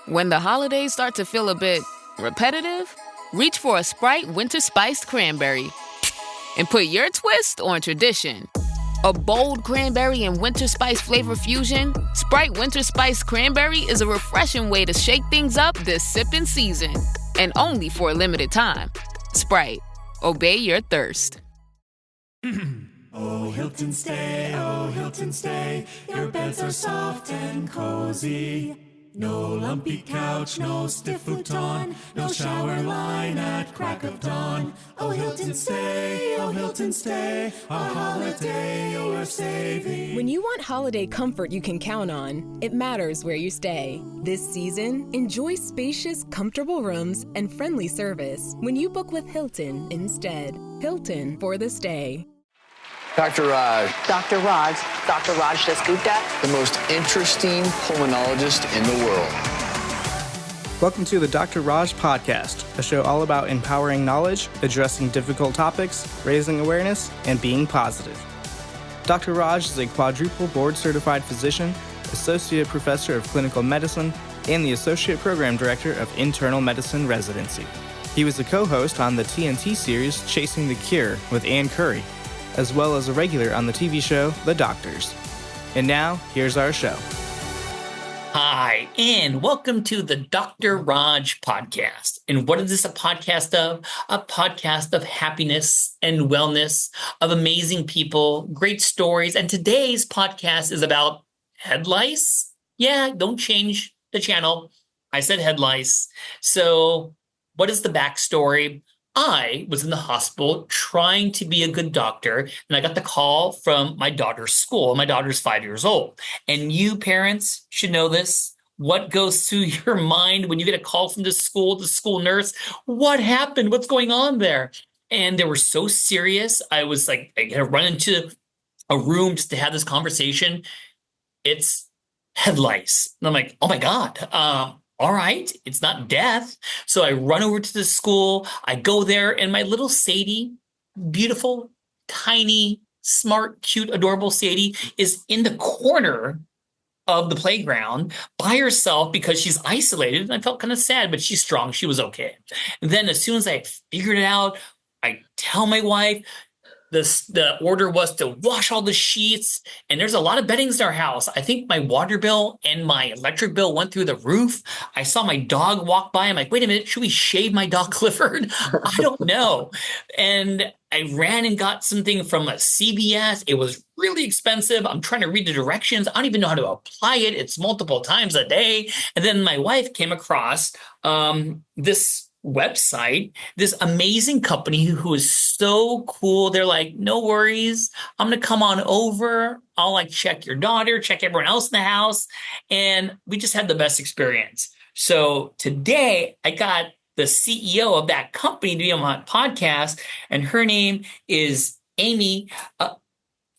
When the holidays start to feel a bit repetitive, reach for a Sprite Winter Spiced Cranberry and put your twist on tradition. A bold cranberry and winter spice flavor fusion, Sprite Winter Spiced Cranberry is a refreshing way to shake things up this sipping season. And only for a limited time. Sprite. Obey your thirst. Oh, Hilton stay, your beds are soft and cozy. No lumpy couch, no stiff futon, no shower line at crack of dawn. Oh, Hilton stay, a holiday you're saving. When you want holiday comfort you can count on, it matters where you stay. This season, enjoy spacious, comfortable rooms and friendly service when you book with Hilton instead. Hilton for the stay. Dr. Raj. Dr. Raj Dasgupta. The most interesting pulmonologist in the world. Welcome to the Dr. Raj Podcast, a show all about empowering knowledge, addressing difficult topics, raising awareness, and being positive. Dr. Raj is a quadruple board-certified physician, associate professor of clinical medicine, and the associate program director of internal medicine residency. He was a co-host on the TNT series Chasing the Cure with Ann Curry, as well as a regular on the TV show The Doctors. And now, here's our show. Hi, and welcome to the Dr. Raj Podcast. And what is this a podcast of? A podcast of happiness and wellness, of amazing people, great stories. And today's podcast is about head lice. Yeah, don't change the channel. I said head lice. So what is the backstory? I was in the hospital trying to be a good doctor, and I got the call from my daughter's school. My daughter's 5 years old. And you parents should know this. What goes through your mind when you get a call from the school nurse? What happened? What's going on there? And they were so serious. I was like, I had to run into a room just to have this conversation. It's head lice. And I'm like, oh my God. All right, it's not death. So I run over to the school. I go there, and my little Sadie, beautiful, tiny, smart, cute, adorable Sadie, is in the corner of the playground by herself because she's isolated. And I felt kind of sad, but she's strong. She was okay. And then as soon as I figured it out, I tell my wife, the order was to wash all the sheets, and there's a lot of beddings in our house. I think my water bill and my electric bill went through the roof. I saw my dog walk by. I'm like, wait a minute, should we shave my dog Clifford? I don't know. And I ran and got something from a CVS. It was really expensive. I'm trying to read the directions. I don't even know how to apply it. It's multiple times a day. And then my wife came across this website, this amazing company who is so cool. They're like, no worries. I'm going to come on over. I'll like check your daughter, check everyone else in the house. And we just had the best experience. So today I got the CEO of that company to be on my podcast, and her name is Amy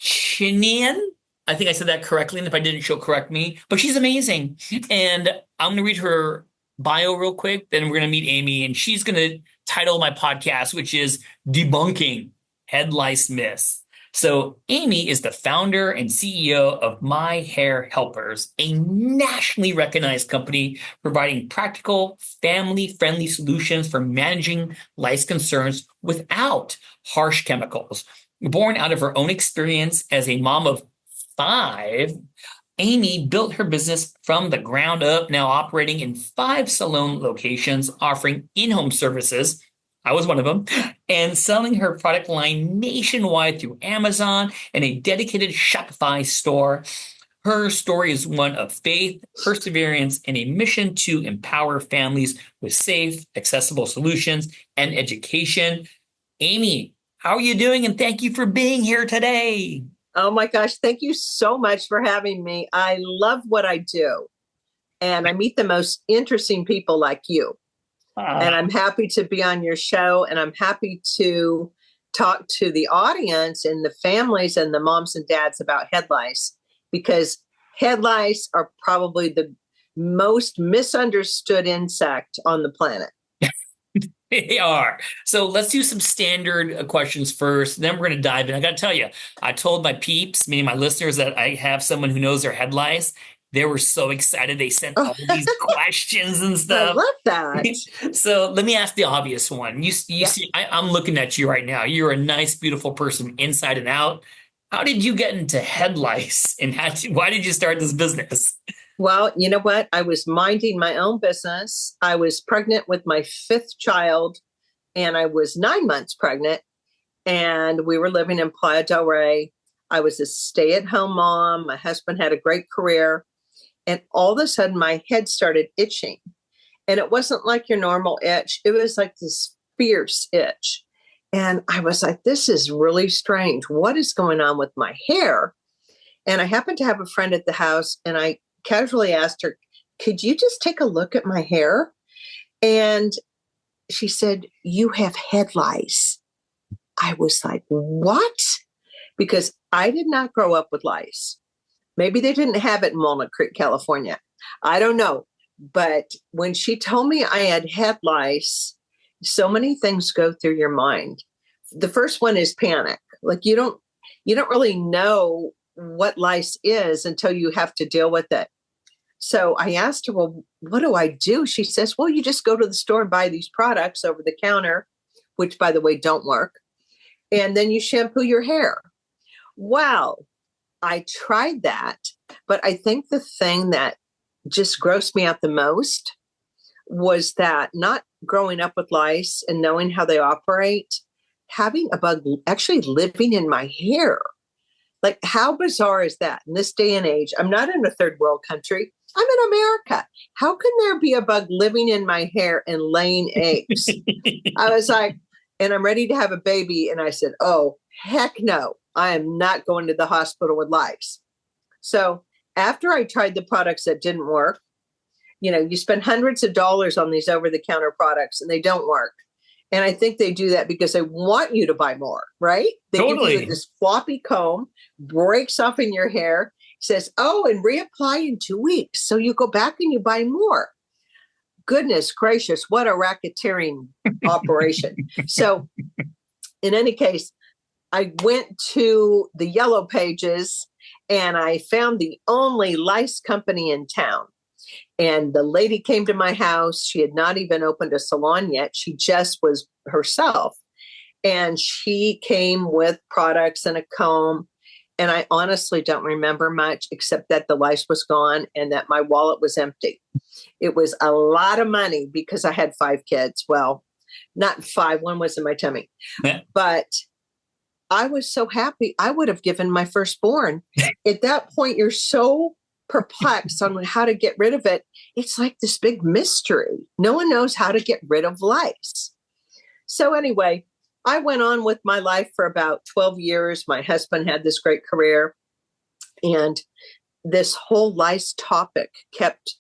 Chinian. I think I said that correctly. And if I didn't, she'll correct me, but she's amazing. And I'm going to read her bio real quick, then we're going to meet Amy, and she's going to title my podcast, which is Debunking Head Lice Myths. So Amy is the founder and CEO of My Hair Helpers, a nationally recognized company providing practical, family-friendly solutions for managing lice concerns without harsh chemicals. Born out of her own experience as a mom of 5, Amy built her business from the ground up, now operating in 5 salon locations, offering in-home services. I was one of them, and selling her product line nationwide through Amazon and a dedicated Shopify store. Her story is one of faith, perseverance, and a mission to empower families with safe, accessible solutions and education. Amy, how are you doing? And thank you for being here today. Oh my gosh, thank you so much for having me. I love what I do, and I meet the most interesting people like you. And I'm happy to be on your show, and I'm happy to talk to the audience and the families and the moms and dads about head lice, because head lice are probably the most misunderstood insect on the planet. They are. So let's do some standard questions first. Then we're going to dive in. I got to tell you, I told my peeps, meaning my listeners, that I have someone who knows their head lice. They were so excited. They sent Oh, all these questions and I stuff. love that. So let me ask the obvious one. You Yeah. see, I'm looking at you right now. You're a nice, beautiful person inside and out. How did you get into head lice, and why did you start this business? Well, you know what? I was minding my own business. I was pregnant with my fifth child, and I was 9 months pregnant, and we were living in Playa del Rey. I was a stay-at-home mom. My husband had a great career, and all of a sudden my head started itching. And it wasn't like your normal itch. It was like this fierce itch. And I was like, this is really strange. What is going on with my hair? And I happened to have a friend at the house, and I casually asked her, could you just take a look at my hair? And she said, you have head lice. I was like, what? Because I did not grow up with lice. Maybe they didn't have it in Walnut Creek, California. I don't know. But when she told me I had head lice, so many things go through your mind. The first one is panic. Like you don't really know what lice is until you have to deal with it. So I asked her, well, what do I do? She says, well, you just go to the store and buy these products over the counter, which, by the way, don't work. And then you shampoo your hair. Well, I tried that, but I think the thing that just grossed me out the most was that not growing up with lice and knowing how they operate, having a bug actually living in my hair. Like, how bizarre is that in this day and age? I'm not in a third world country. I'm in America. How can there be a bug living in my hair and laying eggs? I was like, and I'm ready to have a baby. And I said, oh, heck no. I am not going to the hospital with lice. So after I tried the products that didn't work, you spend hundreds of dollars on these over-the-counter products and they don't work. And I think they do that because they want you to buy more, right? They Totally. give you this floppy comb, breaks off in your hair, says, oh, and reapply in 2 weeks. So you go back and you buy more. Goodness gracious, what a racketeering operation. So in any case, I went to the Yellow Pages and I found the only lice company in town. And the lady came to my house. She had not even opened a salon yet. She just was herself. And she came with products and a comb. And I honestly don't remember much except that the lice was gone and that my wallet was empty. It was a lot of money because I had 5 kids. Well, not 5. One was in my tummy. Yeah. But I was so happy. I would have given my firstborn. At that point, you're so perplexed on how to get rid of it. It's like this big mystery. No one knows how to get rid of lice. So anyway, I went on with my life for about 12 years. My husband had this great career. And this whole lice topic kept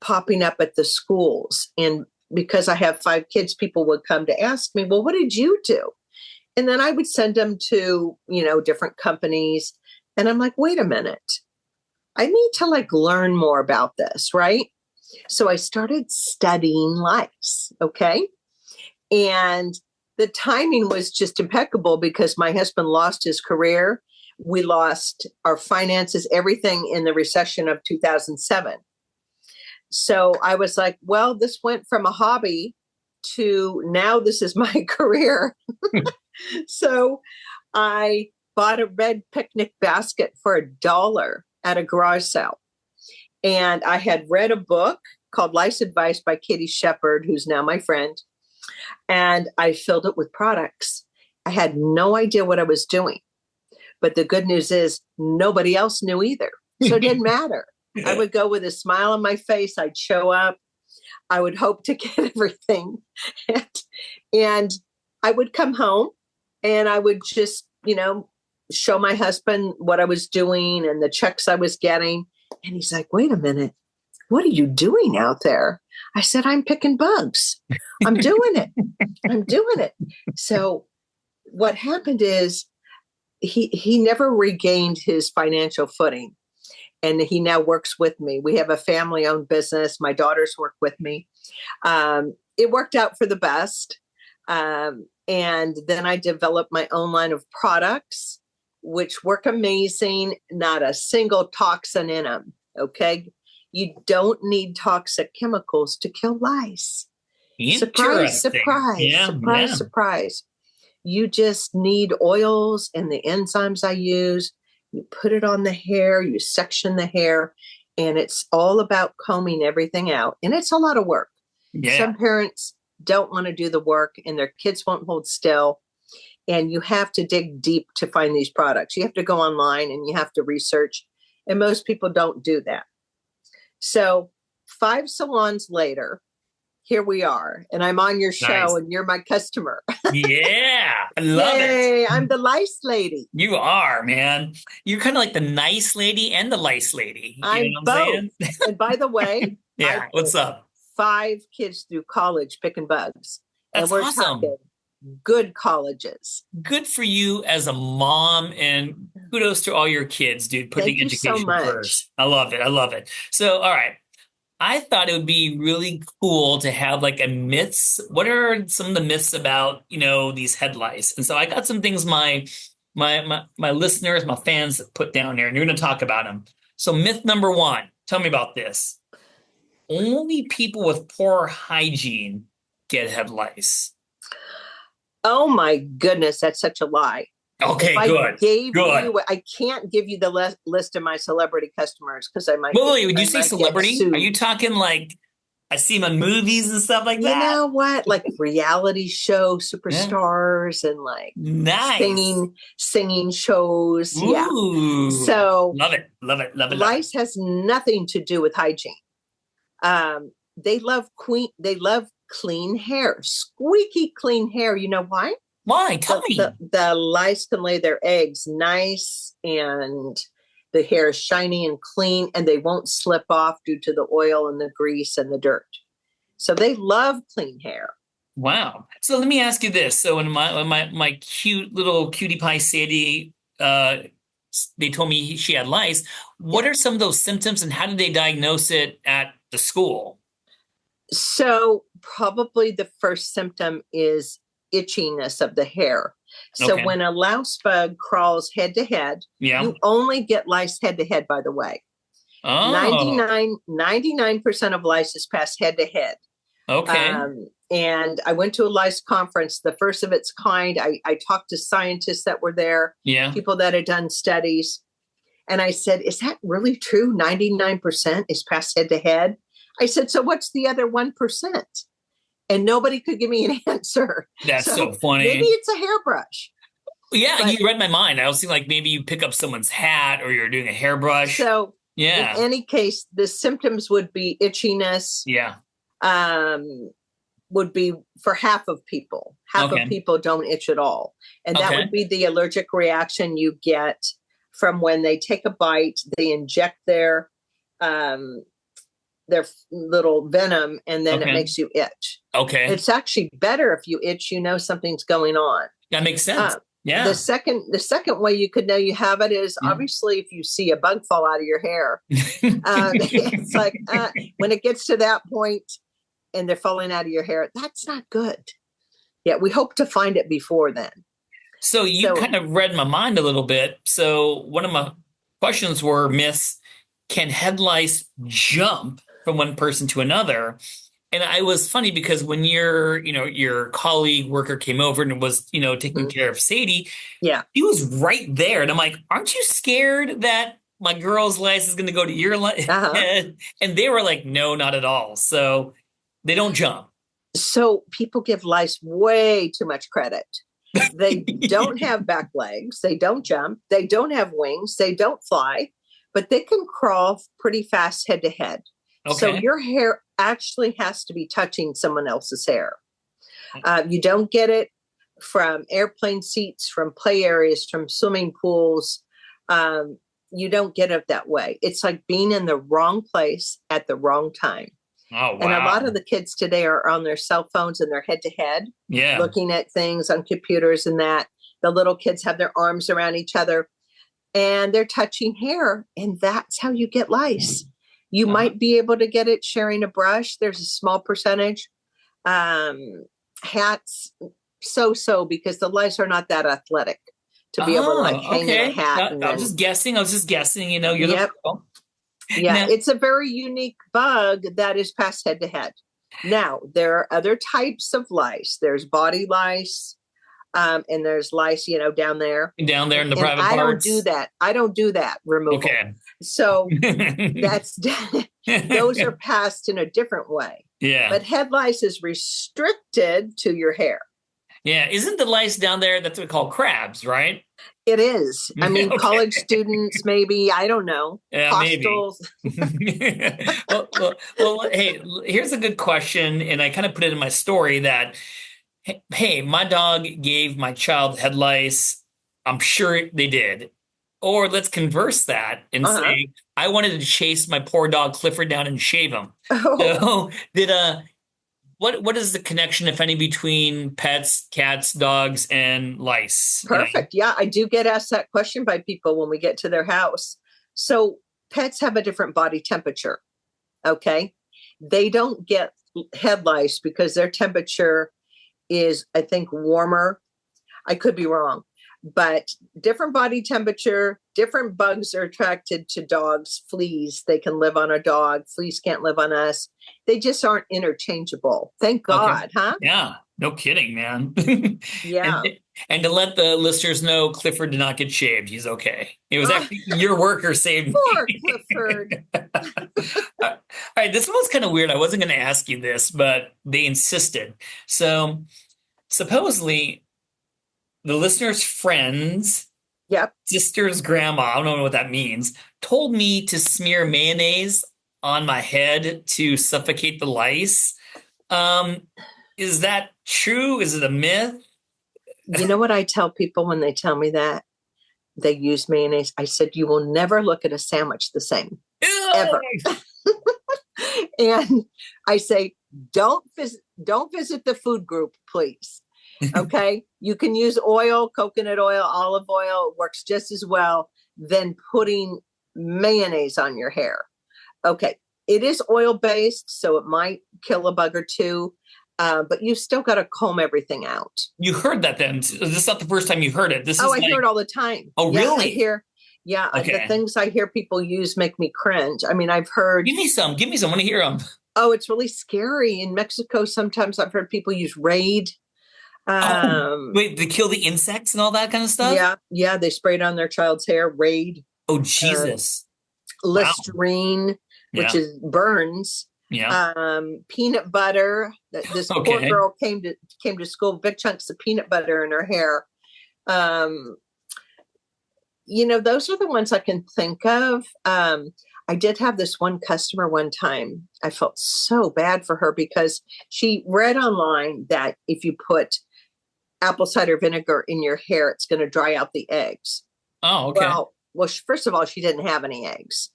popping up at the schools. And because I have 5 kids, people would come to ask me, well, what did you do? And then I would send them to, different companies. And I'm like, wait a minute. I need to learn more about this, right? So I started studying lice, okay? And the timing was just impeccable because my husband lost his career. We lost our finances, everything in the recession of 2007. So I was like, well, this went from a hobby to now this is my career. So I bought a red picnic basket for $1 at a garage sale. And I had read a book called Lice Advice by Katie Shepard, who's now my friend. And I filled it with products. I had no idea what I was doing. But the good news is nobody else knew either. So it didn't matter. I would go with a smile on my face. I'd show up. I would hope to get everything. And I would come home and I would just, show my husband what I was doing and the checks I was getting. And he's like, wait a minute, what are you doing out there? I said, I'm picking bugs. I'm doing it. I'm doing it. So what happened is he never regained his financial footing. And he now works with me. We have a family-owned business. My daughters work with me. It worked out for the best. And then I developed my own line of products, which work amazing. Not a single toxin in them. Okay. You don't need toxic chemicals to kill lice. Surprise, Interesting. surprise, surprise, surprise. You just need oils and the enzymes I use. You put it on the hair, you section the hair, and it's all about combing everything out. And it's a lot of work. Yeah. Some parents don't want to do the work and their kids won't hold still. And you have to dig deep to find these products. You have to go online and you have to research. And most people don't do that. So 5 salons later, here we are. And I'm on your show and you're my customer. Yeah. I love it. I'm the lice lady. You are, man. You're kind of like the nice lady and the lice lady. You I'm know what I'm both. saying? And by the way, yeah. What's up? 5 kids through college picking bugs. That's and we're awesome. talking good colleges. Good for you as a mom, and kudos to all your kids, dude, putting Thank you education so much. first. I love it. I love it. So, all right. I thought it would be really cool to have like a myths. What are some of the myths about, these head lice? And so I got some things my listeners, my fans put down there, and you're going to talk about them. So myth number 1, tell me about this. Only people with poor hygiene get head lice. Oh my goodness, that's such a lie. Okay, good. I can't give you the list of my celebrity customers because I might. Wait, would you say celebrity? Are you talking like I see them on movies and stuff like that? You know what? Like reality show superstars and like singing shows. Ooh, yeah. So love it. Lice has nothing to do with hygiene. They love clean hair, squeaky clean hair. You know why? Why? Tell me. The lice can lay their eggs nice and the hair is shiny and clean and they won't slip off due to the oil and the grease and the dirt. So they love clean hair. Wow. So let me ask you this. So when my cute little cutie pie Sadie, they told me she had lice, what are some of those symptoms and how did they diagnose it at the school? So probably the first symptom is itchiness of the hair. So when a louse bug crawls head to head, you only get lice head to head, by the way. 99% of lice pass head to head. Okay. And I went to a lice conference, the first of its kind. I talked to scientists that were there, people that had done studies. And I said, is that really true? 99% is passed head to head. I said, so what's the other 1%? And nobody could give me an answer. That's so funny. Maybe it's a hairbrush. Yeah, but you read my mind. I was thinking like maybe you pick up someone's hat or you're doing a hairbrush. So in any case, the symptoms would be itchiness. Yeah. Would be for half of people. Half of people don't itch at all. And that would be the allergic reaction you get from when they take a bite, they inject their little venom, and then it makes you itch. Okay. It's actually better if you itch, something's going on. That makes sense. Yeah. The second way you could know you have it is obviously if you see a bug fall out of your hair. It's like when it gets to that point and they're falling out of your hair, that's not good. Yeah, we hope to find it before then. So you kind of read my mind a little bit. So one of my questions were, Miss, can head lice jump from one person to another? And I was funny because when your colleague worker came over and was, taking care of Sadie, he was right there. And I'm like, aren't you scared that my girl's lice is going to go to your lice? And they were like, no, not at all. So they don't jump. So people give lice way too much credit. They don't have back legs. They don't jump. They don't have wings. They don't fly, but they can crawl pretty fast head to head. Okay. So your hair actually has to be touching someone else's hair. You don't get it from airplane seats, from play areas, from swimming pools. You don't get it that way. It's like being in the wrong place at the wrong time. Oh, wow. And a lot of the kids today are on their cell phones and they're head to head, looking at things on computers and that. The little kids have their arms around each other and they're touching hair. And that's how you get lice. You might be able to get it sharing a brush. There's a small percentage. Hats, so, because the lice are not that athletic to be able to hang in a hat. I was just guessing, you're the girl. Yeah, Now, it's a very unique bug that is passed head to head. Now, there are other types of lice. There's body lice, and there's lice, down there. down there in the And private I don't parts. do that. I don't do that removal. Okay. So that's those are passed in a different way. Yeah. But head lice is restricted to your hair. Yeah. Isn't the lice down there, that's what we call crabs, right? It is. I mean, Okay. college students, maybe, I don't know. Yeah, Hostels. well, hey, here's a good question. And I kind of put it in my story that, hey, my dog gave my child head lice. I'm sure they did. Or let's converse that and say, I wanted to chase my poor dog Clifford down and shave him. So what is the connection, if any, between pets, cats, dogs, and lice? Perfect. Yeah, I do get asked that question by people when we get to their house. So pets have a different body temperature. Okay. They don't get head lice because their temperature is, I think, warmer. I could be wrong, but different body temperature, different bugs are attracted to dogs. Fleas, they can live on a dog. Fleas can't live on us. They just aren't interchangeable. Thank God, huh? Yeah, no kidding, man. Yeah. And to let the listeners know, Clifford did not get shaved. He's okay. It was actually your worker saved Poor me. Clifford. All right, this one's kind of weird. I wasn't going to ask you this, but they insisted. So supposedly the listener's friends, Yep. sister's grandma, I don't know what that means, told me to smear mayonnaise on my head to suffocate the lice. Is that true? Is it a myth? You know what I tell people when they tell me that they use mayonnaise? I said, you will never look at a sandwich the same, ever. And I say, don't visit the food group, please. Okay. You can use oil, coconut oil, olive oil. It works just as well than putting mayonnaise on your hair. Okay. It is oil based, so it might kill a bug or two. But you still got to comb everything out. You heard that then. This is not the first time you heard it. I hear it all the time. Oh, yeah, really? I hear. Yeah. Okay. The things I hear people use make me cringe. I mean, I've heard. Give me some. I want to hear them. Oh, it's really scary. In Mexico, sometimes I've heard people use Raid. Wait, they kill the insects and all that kind of stuff? Yeah. Yeah. They sprayed on their child's hair. Raid. Oh, Jesus. Listerine, which is burns. Yeah. Peanut butter. This poor girl came to school with big chunks of peanut butter in her hair. Those are the ones I can think of. I did have this one customer one time. I felt so bad for her because she read online that if you put apple cider vinegar in your hair, it's going to dry out the eggs. Oh, okay. Well, first of all, she didn't have any eggs.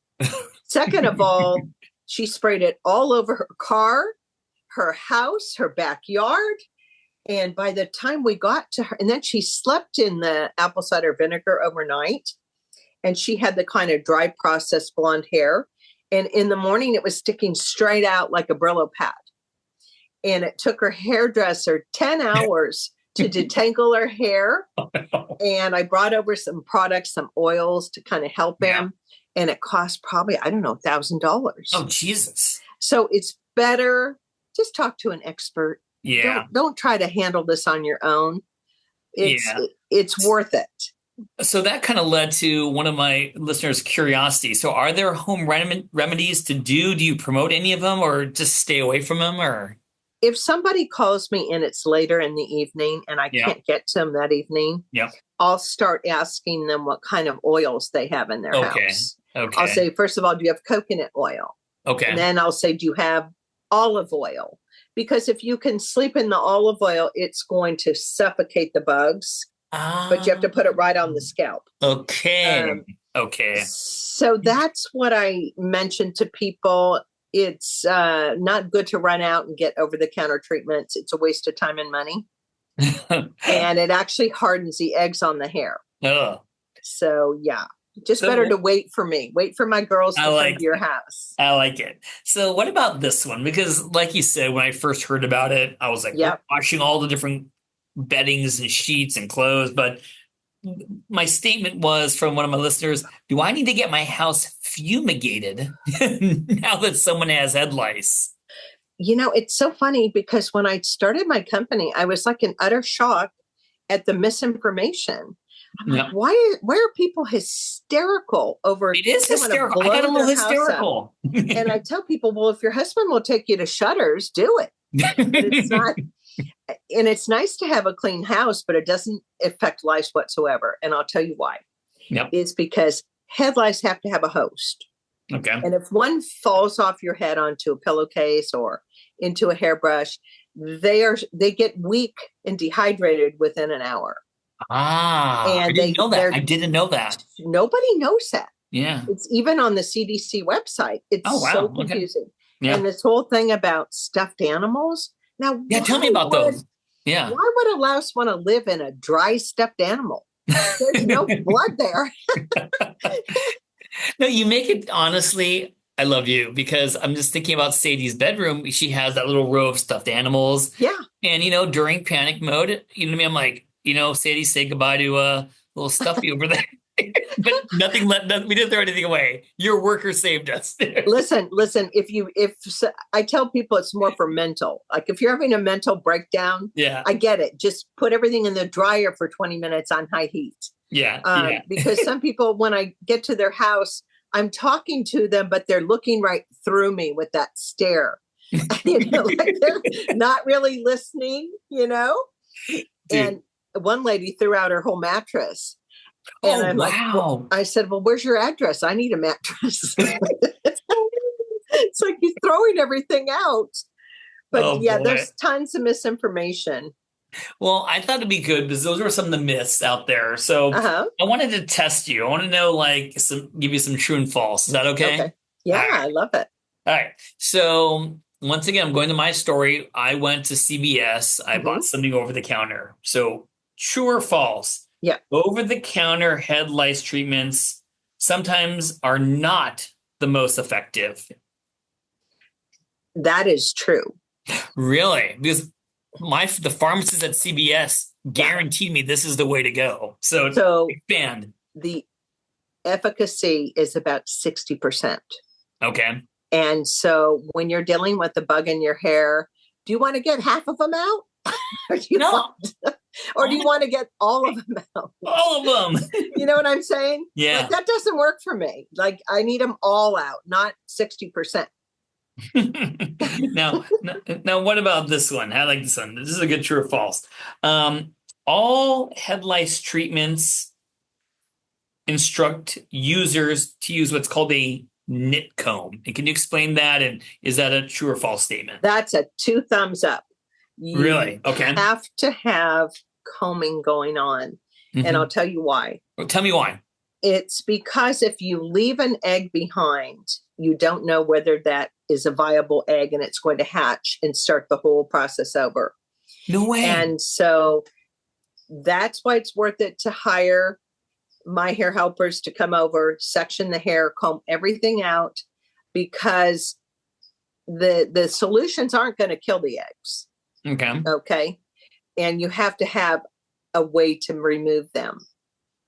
Second of all, she sprayed it all over her car, her house, her backyard. And by the time we got to her, and then she slept in the apple cider vinegar overnight. And she had the kind of dry processed blonde hair. And in the morning, it was sticking straight out like a Brillo pad. And it took her hairdresser 10 hours to detangle her hair. Oh, no. And I brought over some products, some oils to kind of help him. And it cost probably, I don't know, $1,000. Oh, Jesus. So it's better, just talk to an expert. Yeah. Don't try to handle this on your own. It's worth it. So that kind of led to one of my listeners' curiosity. So are there home remedies to do? Do you promote any of them or just stay away from them? Or if somebody calls me and it's later in the evening and I can't get to them that evening, I'll start asking them what kind of oils they have in their house. Okay. I'll say, first of all, do you have coconut oil? Okay. And then I'll say, do you have olive oil? Because if you can sleep in the olive oil, it's going to suffocate the bugs. But you have to put it right on the scalp. Okay. So that's what I mentioned to people. It's not good to run out and get over-the-counter treatments. It's a waste of time and money. And it actually hardens the eggs on the hair. Oh. So, just better to wait for me. Wait for my girls to come to your house. I like it. So what about this one? Because like you said, when I first heard about it, I was like, washing all the different beddings and sheets and clothes, but my statement was from one of my listeners, do I need to get my house fumigated now that someone has head lice? It's so funny because when I started my company, I was like in utter shock at the misinformation. I'm like, Yeah. why are people hysterical over It is they wanna hysterical. I blow got a little their house up? hysterical. And I tell people, well, if your husband will take you to Shutters, do it. But it's not, and it's nice to have a clean house, but it doesn't affect lice whatsoever. And I'll tell you why. Yep. It's because head lice have to have a host. Okay. And if one falls off your head onto a pillowcase or into a hairbrush, they get weak and dehydrated within an hour. I And didn't know that. I didn't know that. Nobody knows that. Yeah. It's even on the CDC website. It's so confusing. Okay. Yeah. And this whole thing about stuffed animals. Now, Yeah, tell me about those. Yeah. Why would a louse want to live in a dry stuffed animal? There's no blood there. No, you make it, honestly, I love you because I'm just thinking about Sadie's bedroom. She has that little row of stuffed animals. Yeah. And, during panic mode, you know what I mean? I'm like, Sadie, say goodbye to little stuffy over there. But we didn't throw anything away. Your worker saved us. Listen, if I tell people it's more for mental, like if you're having a mental breakdown, yeah, I get it. Just put everything in the dryer for 20 minutes on high heat. Yeah. Because some people, when I get to their house, I'm talking to them, but they're looking right through me with that stare. Like they're not really listening, Dude. And one lady threw out her whole mattress. And I'm wow. like, well, I said, well, where's your address? I need a mattress. It's like you're throwing everything out. But there's tons of misinformation. Well, I thought it'd be good because those were some of the myths out there. So I wanted to test you. I want to know, give you some true and false. Is that okay? Yeah, I love it. All right. So once again, I'm going to my story. I went to CVS. I bought something over the counter. So true or false? Yeah. Over the counter head lice treatments sometimes are not the most effective. That is true. Really? Because the pharmacist at CVS guaranteed me this is the way to go. So expand. The efficacy is about 60%. Okay. And so when you're dealing with the bug in your hair, do you want to get half of them out? Or do you want to get all of them out? All of them. You know what I'm saying? Yeah. Like, that doesn't work for me. Like, I need them all out, not 60%. Now, what about this one? I like this one. This is a good true or false. All head lice treatments instruct users to use what's called a knit comb. And can you explain that? And is that a true or false statement? That's a 2 thumbs up. Really? Okay. You have to have combing going on. And I'll tell you why. Well, tell me why. It's because if you leave an egg behind, you don't know whether that is a viable egg and it's going to hatch and start the whole process over. No way. And so that's why it's worth it to hire my hair helpers to come over, section the hair, comb everything out, because the solutions aren't going to kill the eggs. Okay. And you have to have a way to remove them.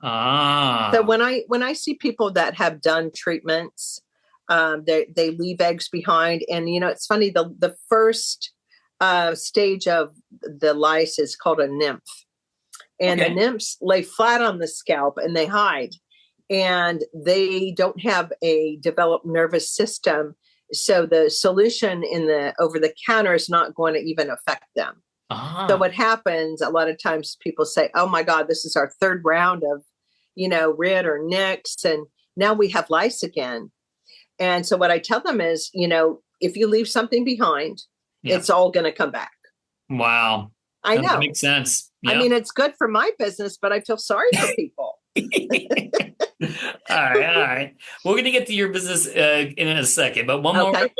So when I see people that have done treatments, they leave eggs behind. And, it's funny, the first stage of the lice is called a nymph. And the nymphs lay flat on the scalp and they hide. And they don't have a developed nervous system. So the solution in the over the counter is not going to even affect them. So what happens, a lot of times people say, oh my God, this is our 3rd round of, RID or Nix. And now we have lice again. And so what I tell them is, if you leave something behind, it's all going to come back. Wow. I know. That makes sense. Yep. I mean, it's good for my business, but I feel sorry for people. All right. We're going to get to your business in a second, but one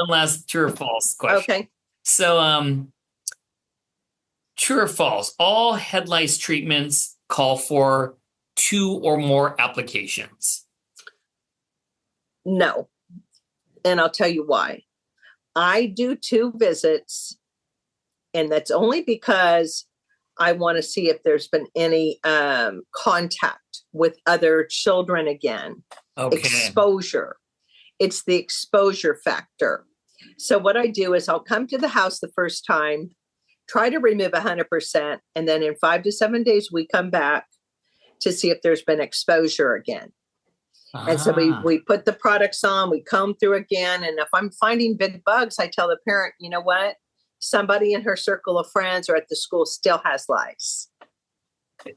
last true or false question. Okay. So, true or false? All head lice treatments call for 2 or more applications. No. And I'll tell you why. I do 2 visits, and that's only because I want to see if there's been any contact with other children again. Okay. Exposure. It's the exposure factor. So what I do is I'll come to the house the first time, try to remove 100%, and then in 5 to 7 days, we come back to see if there's been exposure again. And so we put the products on, we comb through again. And if I'm finding big bugs, I tell the parent, you know what? Somebody in her circle of friends or at the school still has lice.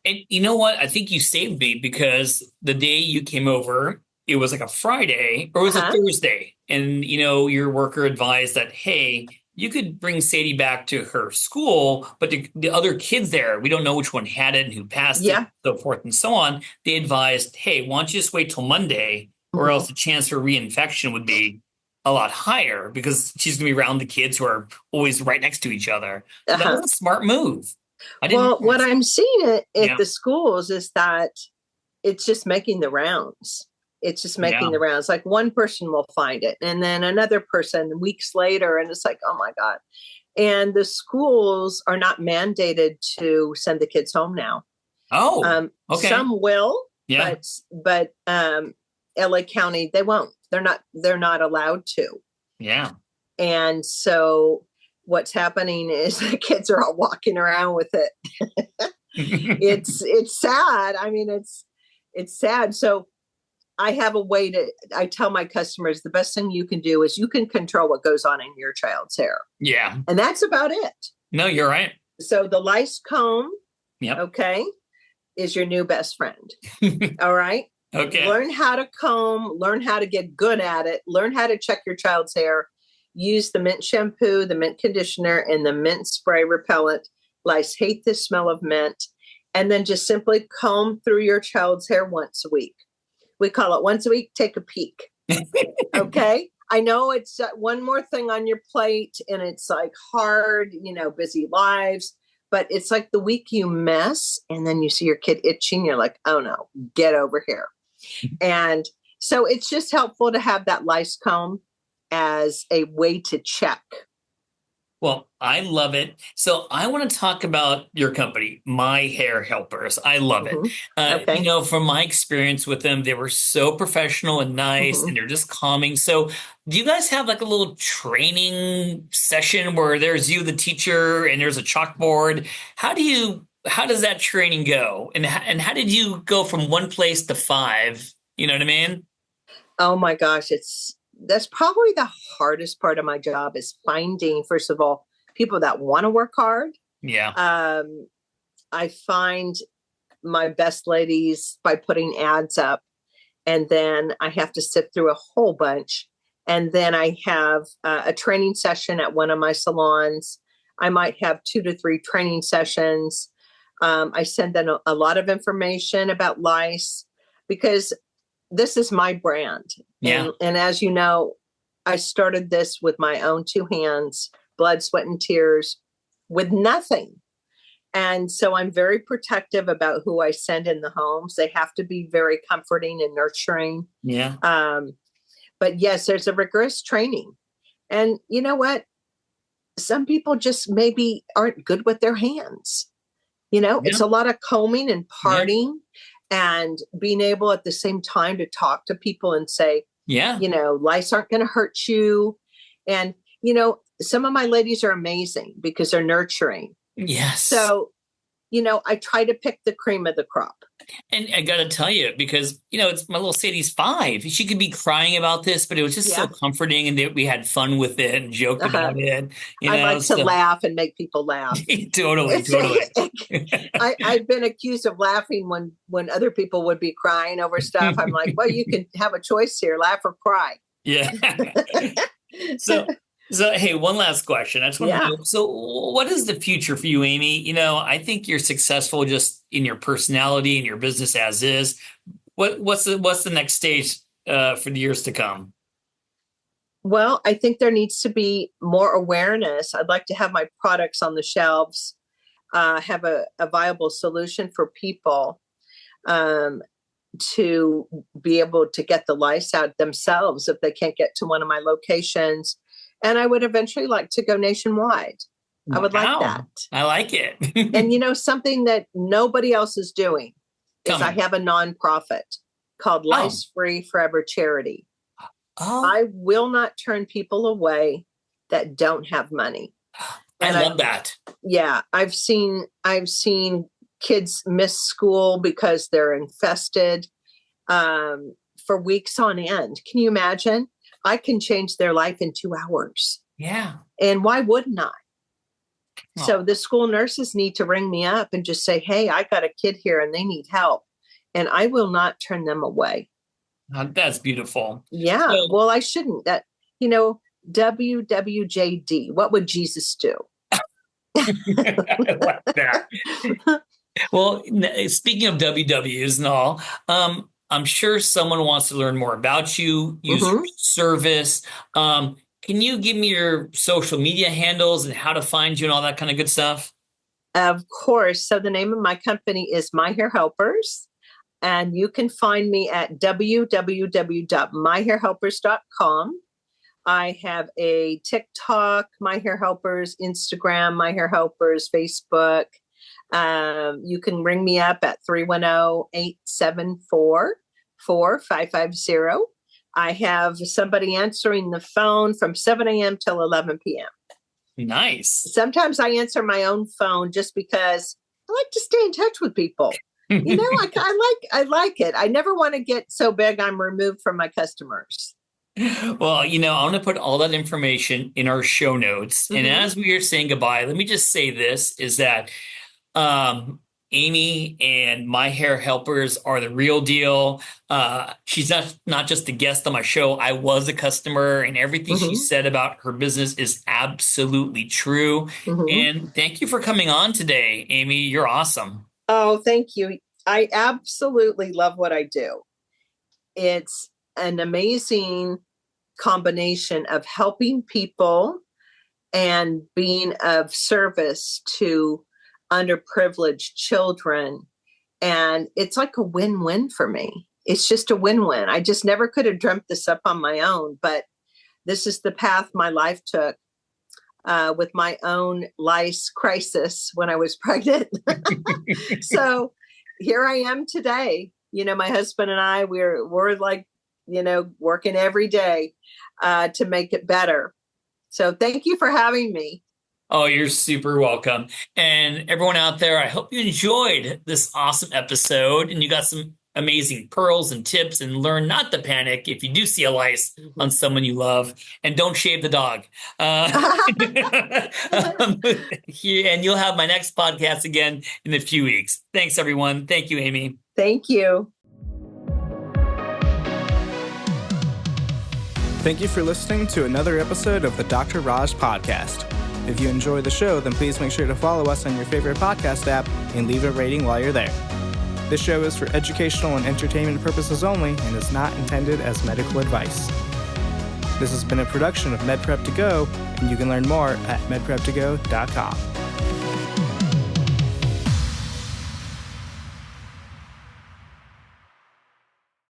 And you know what? I think you saved me, because the day you came over, it was like a Friday or it was a Thursday. And, your worker advised that, hey, you could bring Sadie back to her school, but the other kids there, we don't know which one had it and who passed it, so forth and so on. They advised, hey, why don't you just wait till Monday, or else the chance for reinfection would be a lot higher, because she's going to be around the kids who are always right next to each other. So that was a smart move. What I'm seeing at the schools is that it's just making the rounds. It's just making the rounds. Like one person will find it and then another person weeks later. And it's like, oh my God. And the schools are not mandated to send the kids home now. Oh, okay. Some will, but LA County, they won't. They're not allowed to. Yeah. And so what's happening is the kids are all walking around with it. It's sad. I mean, it's sad. So I have a way I tell my customers, the best thing you can do is you can control what goes on in your child's hair. Yeah. And that's about it. No, you're right. So the lice comb, okay, is your new best friend. All right. Okay. Learn how to comb, learn how to get good at it, learn how to check your child's hair, use the mint shampoo, the mint conditioner, and the mint spray repellent. Lice hate the smell of mint. And then just simply comb through your child's hair once a week. We call it once a week, take a peek. Okay. I know it's one more thing on your plate and it's like hard, busy lives, but it's like the week you mess and then you see your kid itching. You're like, oh no, get over here. And so it's just helpful to have that lice comb as a way to check. Well, I love it. So I want to talk about your company, My Hair Helpers. I love it. Okay. From my experience with them, they were so professional and nice, and they're just calming. So do you guys have like a little training session where there's you, the teacher, and there's a chalkboard? How does that training go? And how did you go from one place to 5? You know what I mean? Oh my gosh. That's probably the hardest part of my job is finding, first of all, people that want to work hard. Yeah. I find my best ladies by putting ads up, and then I have to sift through a whole bunch. And then I have a training session at one of my salons. I might have 2 to 3 training sessions. I send them a lot of information about lice because this is my brand. Yeah. And as you know, I started this with my own 2 hands, blood, sweat, and tears, with nothing. And so I'm very protective about who I send in the homes. They have to be very comforting and nurturing. Yeah. But yes, there's a rigorous training. And you know what? Some people just maybe aren't good with their hands. It's a lot of combing and parting. And being able at the same time to talk to people and say, lice aren't going to hurt you. And, some of my ladies are amazing because they're nurturing. Yes. So, I try to pick the cream of the crop. And I got to tell you, because, it's my little Sadie's 5. She could be crying about this, but it was just so comforting. And we had fun with it and joked about it. I like to laugh and make people laugh. Totally. I've been accused of laughing when other people would be crying over stuff. I'm like, well, you can have a choice here, laugh or cry. Yeah. So, hey, one last question. I just want to know, so what is the future for you, Amy? I think you're successful just in your personality and your business as is. What's the next stage for the years to come? Well, I think there needs to be more awareness. I'd like to have my products on the shelves, have a viable solution for people to be able to get the lice out themselves if they can't get to one of my locations. And I would eventually like to go nationwide. I would like that. I like it. And something that nobody else is doing is I have a nonprofit called Lice Free Forever Charity. Oh. I will not turn people away that don't have money. And I love that. Yeah. I've seen kids miss school because they're infested for weeks on end. Can you imagine? I can change their life in 2 hours. Yeah. And why wouldn't I? Oh. So the school nurses need to ring me up and just say, hey, I got a kid here and they need help. And I will not turn them away. That's beautiful. Yeah. So, well, I shouldn't. That, WWJD. What would Jesus do? I like that. Well, speaking of WWs and all, I'm sure someone wants to learn more about you, use your service. Can you give me your social media handles and how to find you and all that kind of good stuff? Of course. So the name of my company is My Hair Helpers. And you can find me at www.myhairhelpers.com. I have a TikTok, My Hair Helpers, Instagram, My Hair Helpers, Facebook. You can ring me up at 310-874-4550. I have somebody answering the phone from 7 a.m. till 11 p.m. Nice. Sometimes I answer my own phone just because I like to stay in touch with people. I like it. I never want to get so big I'm removed from my customers. Well, I'm going to put all that information in our show notes. And as we are saying goodbye, let me just say this is that Amy and My Hair Helpers are the real deal. She's not just a guest on my show. I was a customer, and everything she said about her business is absolutely true. And thank you for coming on today, Amy. You're awesome. Oh, thank you. I absolutely love what I do. It's an amazing combination of helping people and being of service to underprivileged children. And it's like a win-win for me. It's just a win-win. I just never could have dreamt this up on my own, but this is the path my life took with my own lice crisis when I was pregnant. So here I am today. My husband and I, we're like, working every day to make it better. So thank you for having me. Oh, you're super welcome. And everyone out there, I hope you enjoyed this awesome episode and you got some amazing pearls and tips and learn not to panic if you do see a lice on someone you love, and don't shave the dog. And you'll have my next podcast again in a few weeks. Thanks, everyone. Thank you, Amy. Thank you. Thank you for listening to another episode of the Dr. Raj Podcast. If you enjoy the show, then please make sure to follow us on your favorite podcast app and leave a rating while you're there. This show is for educational and entertainment purposes only and is not intended as medical advice. This has been a production of MedPrep2Go, and you can learn more at medprep2go.com.